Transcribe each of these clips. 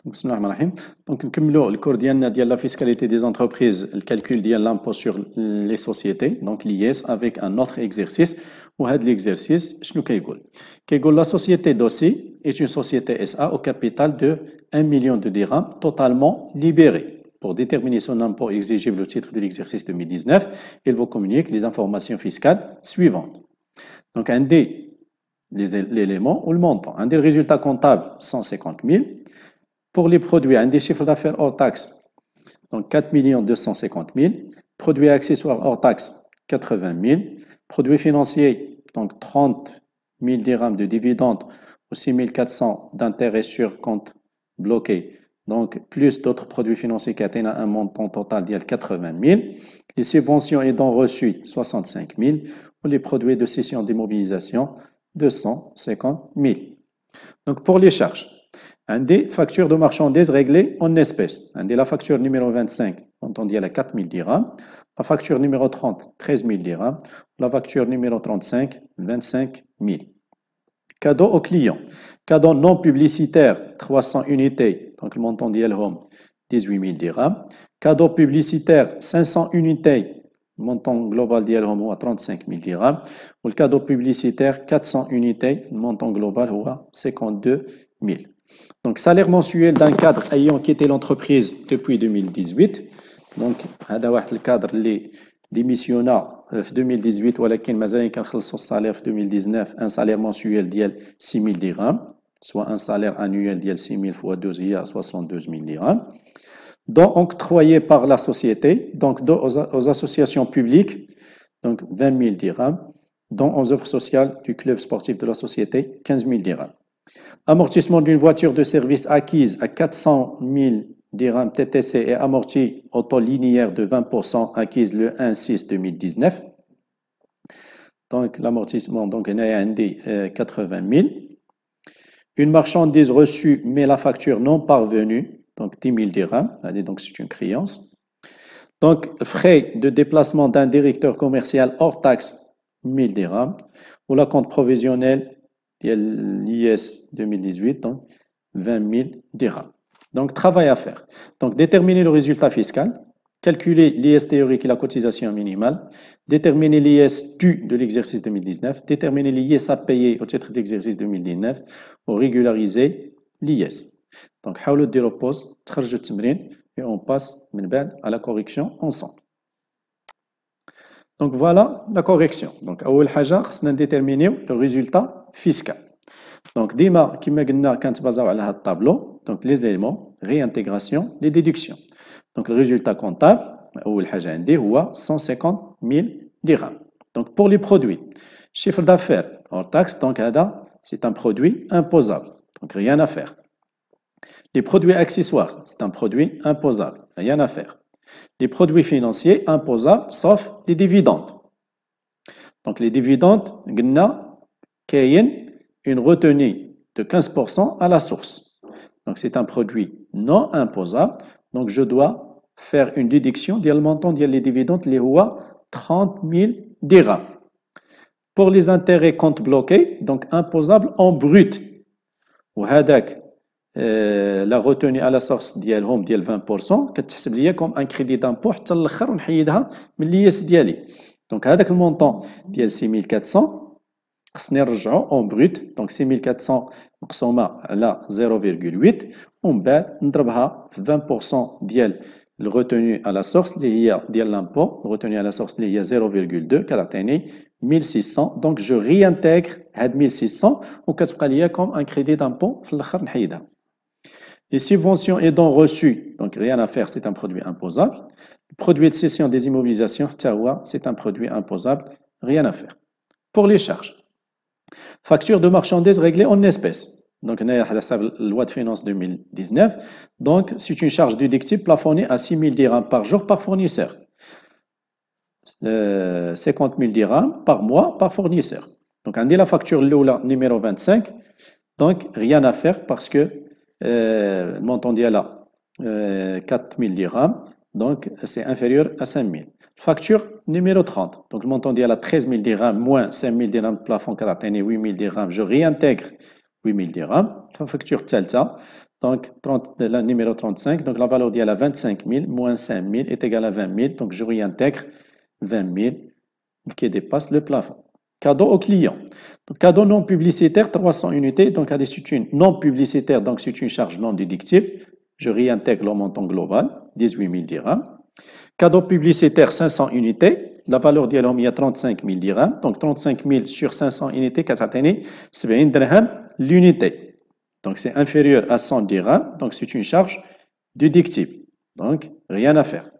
بسم الله الرحمن الرحيم. دونك نكملوا الكور ديالنا ديال لا فيسكاليتي دي زونتربريز الكالكول ديال لامبو سور لي سوسيتي دونك l'IS avec un autre exercice وهذا l'exercice شنو كيقول؟ كيقول la société Dossi est une société SA au capital de 1 million de dirhams totalement libérée. Pour déterminer son impôt exigible au titre de l'exercice 2019, il vous communique les informations fiscales suivantes. Donc un des l'élément ou le montant, un des résultats comptables 150 000. Pour les produits, un des chiffres d'affaires hors taxe, donc 4 250 000. Produits accessoires hors taxe, 80 000. Produits financiers, donc 30 000 dirhams de dividendes ou 6 400 d'intérêts sur compte bloqué. Donc, plus d'autres produits financiers qui atteignent un montant total de 80 000. Les subventions et dons reçus, 65 000. Ou les produits de cession d'immobilisation, 250 000. Donc, pour les charges, un des factures de marchandises réglées en espèces. Un des la facture numéro 25, on dit à la 4 000 dirhams. La facture numéro 30, 13 000 dirhams. La facture numéro 35, 25 000. Cadeau au client. Cadeau non publicitaire, 300 unités. Donc le montant d'Yelhom, 18 000 dirhams. Cadeau publicitaire, 500 unités. Le montant global d'Yelhom, 35 000 dirhams. Ou le cadeau publicitaire, 400 unités. Le montant global, 52 000. Donc, salaire mensuel d'un cadre ayant quitté l'entreprise depuis 2018. Donc, هذا واحد الكادر اللي ديميسيونا في 2018 ولكن مازال كنخلصوا الصالير في 2019 un salaire mensuel ديال 6 000 dirhams, soit un salaire annuel ديال 6 000 fois 12 هي 62 000 dirhams. Dont octroyé par la société, donc aux associations publiques, donc 20 000 dirhams, dont aux œuvres sociales du club sportif de la société, 15 000 dirhams. Amortissement d'une voiture de service acquise à 400 000 dirhams TTC et amortie au taux linéaire de 20% acquise le 1-6-2019. Donc l'amortissement, donc, il y a 80 000. Une marchandise reçue mais la facture non parvenue, donc 10 000 dirhams, donc c'est une créance. Donc frais de déplacement d'un directeur commercial hors taxe, 1000 dirhams. Ou la compte provisionnel l'IS 2018, donc 20 000 dirhams. Donc, travail à faire. Donc, déterminer le résultat fiscal, calculer l'IS théorique et la cotisation minimale, déterminer l'IS dû de l'exercice 2019, déterminer l'IS à payer au titre d'exercice 2019, ou régulariser l'IS. Donc, حاولوا ديروا pause, تخرجوا التمرين, et on passe من بعد à la correction ensemble. Donc voilà la correction. Donc, أول حاجة خصنا déterminer le résultat fiscal. Donc, ديما كما قلنا كنتبازاو على هذا الطابلو. Donc, les éléments, réintégration, les déductions. Donc, le résultat comptable, أول حاجة عندي هو 150 000 dirhams. Donc, pour les produits, chiffre d'affaires hors taxe, donc هذا c'est un produit imposable. Donc, rien à faire. Les produits accessoires, c'est un produit imposable. Rien à faire. Les produits financiers imposables, sauf les dividendes. Donc, les dividendes, une retenue de 15% à la source. Donc, c'est un produit non imposable. Donc, je dois faire une déduction du montant des dividendes, les 30 000 dirhams. Pour les intérêts compte bloqués, donc imposables en brut. Ou la retenue à la source ديالهم ديال 20% كتحسب ليا comme un crédit d'impôt حتى الاخر ونحيدها من الياس ديالي. دونك هذاك المونطون ديال 6400 خصني نرجعو اون بروت. دونك 6400 مقسومه على 0.8 ومن بعد نضربها في 20% ديال الغوتوني على سورس اللي هي ديال لامبو. الغوتوني على سورس اللي هي 0.2 كتعطيني 1600. دونك جو ريانتيغر هاد 1600 وكتبقى ليا comme un crédit d'impôt في الاخر نحيدها. Les subventions et dons reçus, donc rien à faire, c'est un produit imposable. Le produit de cession des immobilisations, c'est un produit imposable, rien à faire. Pour les charges, facture de marchandises réglée en espèces. Donc, on a la loi de finances 2019. Donc, c'est une charge déductible plafonnée à 6 000 dirhams par jour par fournisseur. 50 000 dirhams par mois par fournisseur. Donc, on a la facture numéro 25. Donc, rien à faire parce que le montant d'IALA 4 000 dirhams, donc c'est inférieur à 5 000. Facture numéro 30, donc le montant d'IALA 13 000 dirhams moins 5 000 dirhams, plafond qui a atteint 8 000 dirhams, je réintègre 8 000 dirhams. Facture Tsalta, Donc, la numéro 35, donc la valeur d'IA à 25 000 moins 5 000 est égal à 20 000. Donc, je réintègre 20 000 qui dépasse le plafond. Cadeau au client. Donc, cadeau non publicitaire, 300 unités. Donc, c'est une non publicitaire, donc c'est une charge non déductible. Je réintègre le montant global, 18 000 dirhams. Cadeau publicitaire, 500 unités. La valeur d'IA il y a 35 000 dirhams. Donc, 35 000 sur 500 unités, 70 dirhams l'unité. Donc, c'est inférieur à 100 dirhams. Donc, c'est une charge déductible. Donc, rien à faire.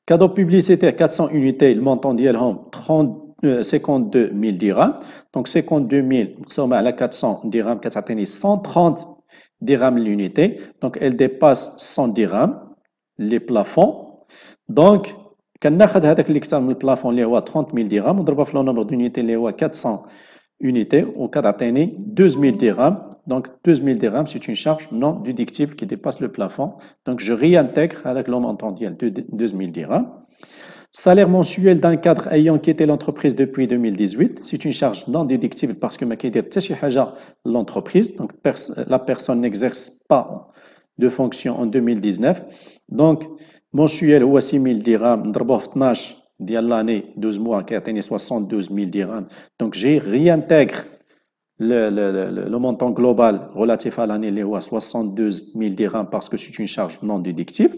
Cadeau publicitaire, 400 unités. Le montant d'ILHOM, 52 000 dirhams. Donc, 52 000, somme à la 400 dirhams, 130 dirhams l'unité. Donc, elle dépasse 100 dirhams, les plafonds. Donc, quand on a le plafond, il est 30 000 dirhams. On doit faire le nombre d'unités, il est 400 unités. Au cas d'atteindre 12 000 dirhams. Donc, 12 000 dirhams, c'est une charge non déductible qui dépasse le plafond. Donc, je réintègre avec le montant de 12 000 dirhams. Salaire mensuel d'un cadre ayant quitté l'entreprise depuis 2018, c'est une charge non déductible parce que l'entreprise, donc la personne n'exerce pas de fonction en 2019. Donc, mensuel, ou 6 000 dirhams, d'abord 12 l'année, 12 mois, qui a 72 000 dirhams. Donc, j'ai réintègre le montant global relatif à l'année, il est à 72 000 dirhams parce que c'est une charge non déductible.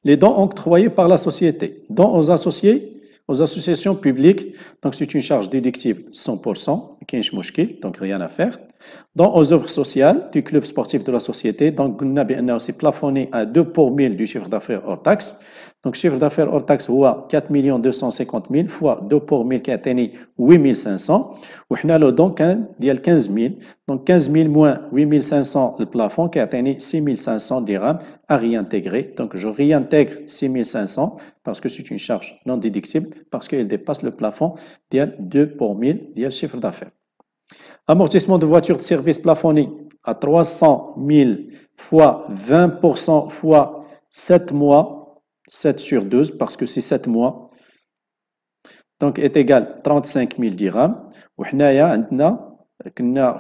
Les dons octroyés par la société. Dons aux associés, aux associations publiques, donc c'est une charge déductible 100%, donc rien à faire. Dons aux œuvres sociales du club sportif de la société, donc on a aussi plafonné à 2 pour 1000 du chiffre d'affaires hors taxe. Donc, chiffre d'affaires hors taxe, c'est 4 250 000 fois 2 pour 1000 qui atteint 8 500. Et on a le don de 15 000. Donc, 15 000 moins 8 500, le plafond qui atteint 6 500 dirhams à réintégrer. Donc, je réintègre 6 500 parce que c'est une charge non déductible parce qu'elle dépasse le plafond de 2 pour 1000 du chiffre d'affaires. Amortissement de voiture de service plafonné à 300 000 fois 20% fois 7 mois. 7 sur 12 parce que c'est 7 mois. Donc, est égal 35 000 dirhams.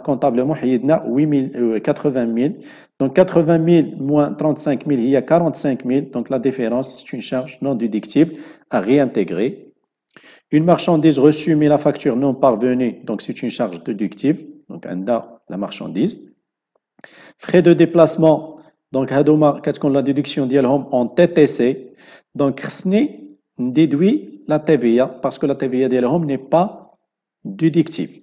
Comptablement, il y a 80 000. Donc, 80 000 moins 35 000, il y a 45 000. Donc, la différence, c'est une charge non déductible à réintégrer. Une marchandise reçue, mais la facture non parvenue. Donc, c'est une charge déductible. Donc, la marchandise. Frais de déplacement. Donc, qu'est-ce qu'on la déduction d'ILHOM en TTC? Donc, خصني déduit la TVA parce que la TVA d'ILHOM n'est pas déductible.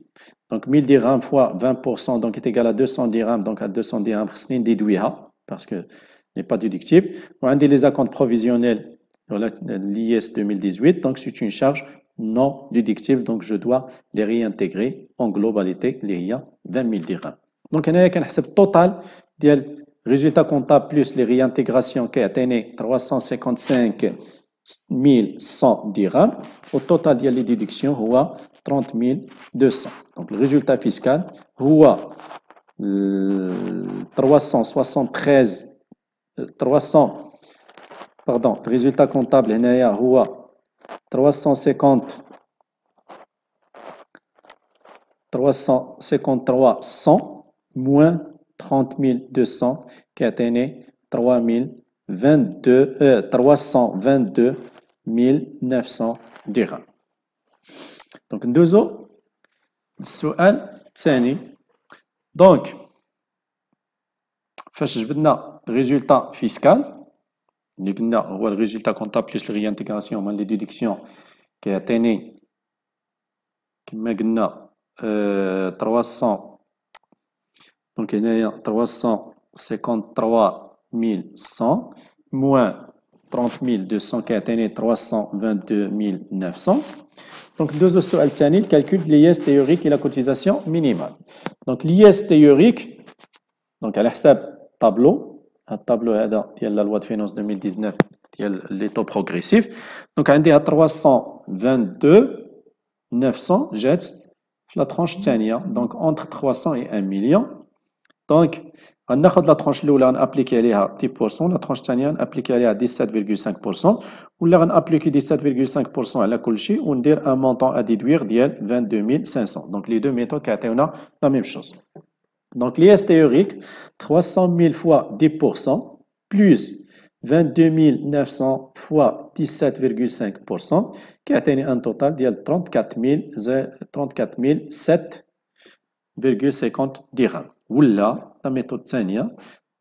Donc, 1000 dirhams fois 20%, donc est égal à 200 dirhams. Donc, à 200 dirhams, خصني déduire parce que n'est pas déductible. On a les acomptes provisionnels, l'IS 2018, donc c'est une charge non déductible. Donc, je dois les réintégrer en globalité, il y a 20 000 dirhams. Donc, on a un total de résultat comptable plus les réintégrations qui atteignent 355 100 dirhams. Au total, il y a les déductions, 30 200. Donc, le résultat fiscal, 373, pardon, le résultat comptable, il y a 353 100 moins 30 200 qui atteignait 322 900 dirhams. Donc, ندوزو السؤال الثاني. Donc, فاش جبدنا résultat fiscal اللي قلنا هو الريزولتا كونتابل بلس الريانتيغراسيون مع لي ديدكسيون كي عطيني كما قلنا 300. Donc, il y a 353 100 moins 30 200 qui atteint 322 900. Donc, deux autres le calcul de l'IS théorique et la cotisation minimale. Donc, l'IS théorique, donc à l'hsab tableau, un tableau de la loi de finances 2019, les taux progressifs. Donc, on a 322 900 jets la tranche tania, donc entre 300 et 1 million. Donc, on a la tranche là, on a appliqué à 10%, la tranche tania, on a appliqué à 17,5%, ou là, on a appliqué 17,5% à la colchi, on a un montant à déduire de 22 500. Donc, les deux méthodes qui ont la même chose. Donc, l'IS théorique, 300 000 fois 10%, plus 22 900 fois 17,5%, qui atteint un total de 34 7,50 dirhams. Ou là, la méthode Tsania,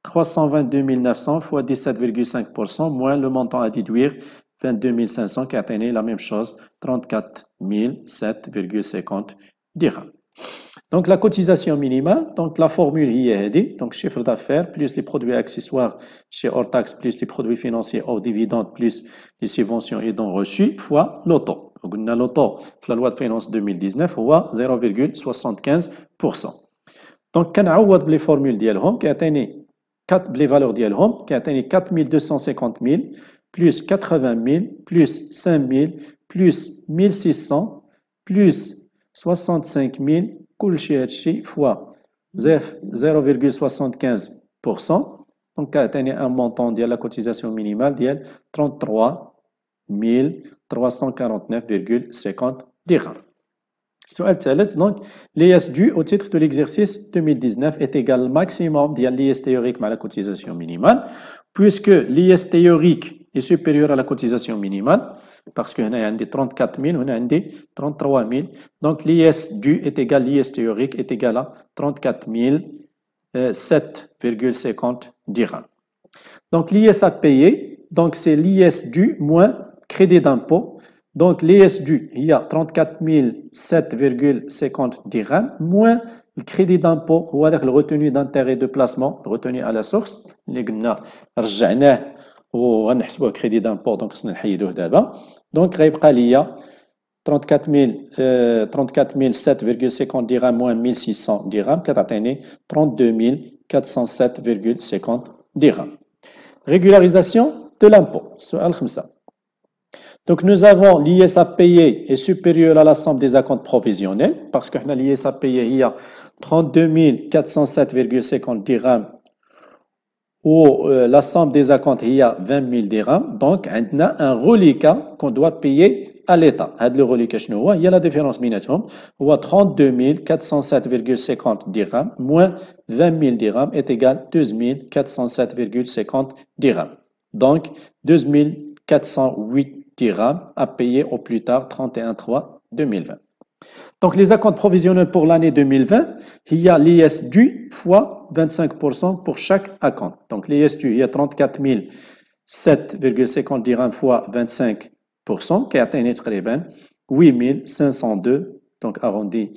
322 900 fois 17,5% moins le montant à déduire 22 500 qui atteignait la même chose, 34 7,50 dirhams. Donc la cotisation minimale, donc la formule est donc chiffre d'affaires plus les produits accessoires chez hors taxe plus les produits financiers hors dividendes plus les subventions et dons reçus fois l'auto. Donc on a l'auto, la loi de finances 2019, هو 0,75%. Donc quand on a les formules ديالهم qui atteignent les valeurs ديالهم qui atteignent 4250 000 plus 80 000 plus 5 000 plus 1600 plus 65 000 كل شيء هادشي fois 0,75%. Donc كيعطيني un montant ديال la cotisation minimale ديال 33 349,50 dirhams. Sur الثالث, donc l'IS dû au titre de l'exercice 2019 est égal au maximum de l'IS théorique à la cotisation minimale, puisque l'IS théorique est supérieur à la cotisation minimale, parce qu'il y a 34 000, on a 33 000, donc l'IS dû est égal, l'IS théorique est égal à 34 7,50 dirhams. Donc l'IS à payer, donc c'est l'IS dû moins crédit d'impôt. Donc, l'IS dû, il y a 34 7,50 dirhams, moins le crédit d'impôt, ou le retenu d'intérêt de placement, le retenu à la source, اللي قلنا رجعناه وغنحسبوه crédit d'impôt, donc خصنا نحيدوه دابا. Donc, غيبقى ليا 34 7,50 dirhams moins 1600 dirhams, كتعطيني 32 407,50 dirhams. Régularisation de l'impôt, سؤال 5. Donc, nous avons l'IS à payer est supérieur à la somme des acomptes provisionnels, parce que l'IS à payer, il y a 32 407,50 dirhams, ou la somme des acomptes, il y a 20 000 dirhams. Donc, on a un reliquat qu'on doit payer à l'État. Le reliquat, il y a la différence بيناتهم, هو 32 407,50 dirhams, moins 20 000 dirhams est égal à 12 407,50 dirhams. Donc, 12 408 dirhams à payer au plus tard 31/3/2020. Donc, les acomptes provisionnels pour l'année 2020, il y a l'IS dû fois 25% pour chaque acompte. Donc, l'IS dû, il y a 34 7,50 dirhams fois 25%, qui atteint 8 502, donc arrondi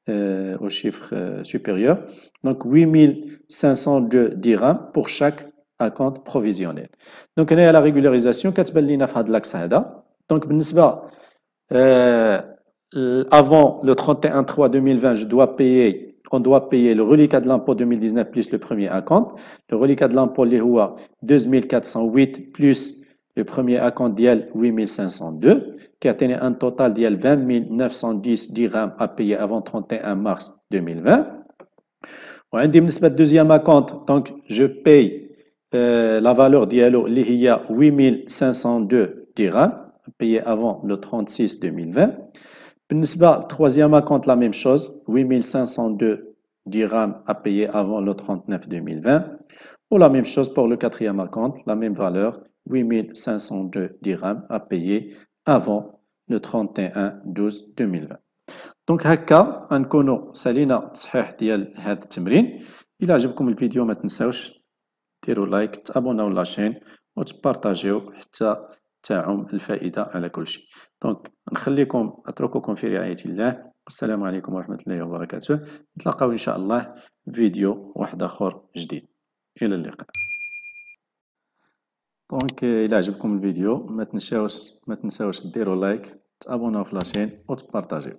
au chiffre supérieur. Donc, 8 502 dirhams pour chaque acompte provisionnel. Donc, on est à la régularisation, كتبان لينا في هذا l'axe هذا. Donc, بالنسبة avant le 31/3/2020, on doit payer le reliquat de l'impôt 2019 plus le premier acompte. Le reliquat de l'impôt, est 2408 plus le premier acompte, 8502, qui atteint un total de 20 910 dirhams à payer avant 31 mars 2020. On le deuxième acompte, donc je paye la valeur d'ILO, il y a 8502 dirhams à payer avant le 36 2020. Le troisième acompte, la même chose, 8502 dirhams à payer avant le 39 2020. Ou la même chose pour le quatrième acompte, la même valeur, 8502 dirhams à payer avant le 31 12 2020. Donc هكا غنكونوا سالينا التصحيح ديال هذا التمرين. إلا عجبكم الفيديو ما تنساوش ديروا لايك، تابوناو لاشين وتبارطاجيو حتى تعم الفائدة على كل شيء. دونك أترككم في رعاية الله، والسلام عليكم ورحمة الله وبركاته. نتلاقاو إن شاء الله فيديو واحد آخر جديد. إلى اللقاء. دونك إلا عجبكم الفيديو ما تنساوش ديروا لايك، تابوناو في لاشين وتبارطاجيو.